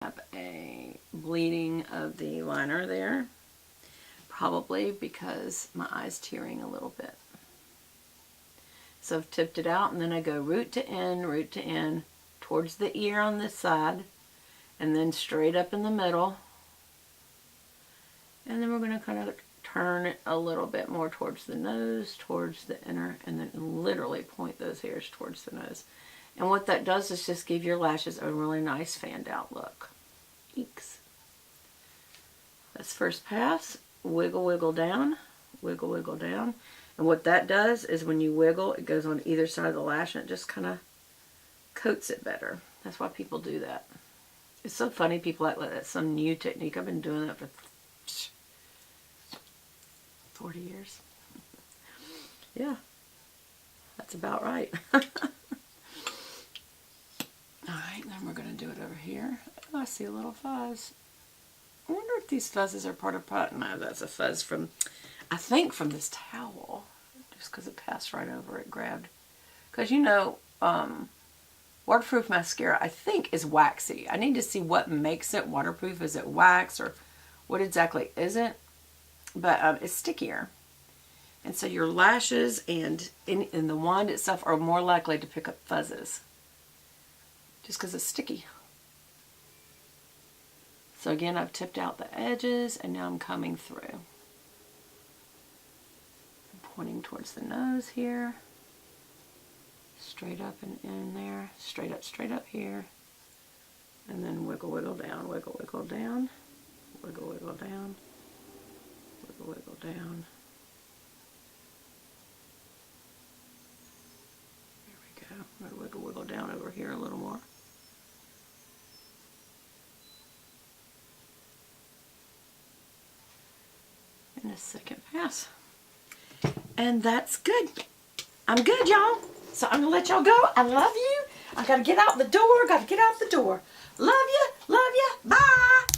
Have a bleeding of the liner there, probably because my eye's tearing a little bit. So I've tipped it out, and then I go root to end towards the ear on this side, and then straight up in the middle. And then we're going to kind of turn it a little bit more towards the nose, towards the inner, and then literally point those hairs towards the nose. And what that does is just give your lashes a really nice fanned out look. Eeks. That's first pass. Wiggle, wiggle down. Wiggle, wiggle down. And what that does is when you wiggle, it goes on either side of the lash and it just kind of coats it better. That's why people do that. It's so funny people act like that's some new technique. I've been doing that for 40 years. Yeah, that's about right. Alright, then we're going to do it over here. Oh, I see a little fuzz. I wonder if these fuzzes are part of pot. No, that's a fuzz from, I think from this towel. Just because it passed right over it, grabbed. Because you know, waterproof mascara, I think, is waxy. I need to see what makes it waterproof. Is it wax or what exactly is it? But it's stickier. And so your lashes and in the wand itself are more likely to pick up fuzzes. Just because it's sticky. So again, I've tipped out the edges and now I'm coming through. I'm pointing towards the nose here. Straight up and in there. Straight up here. And then wiggle, wiggle down, wiggle, wiggle down. Wiggle, wiggle down. Wiggle, wiggle down. There we go. I'm going to wiggle, wiggle down over here a little more. And a second pass. And that's good. I'm good, y'all. So I'm going to let y'all go. I love you. I got to get out the door. Love you. Bye.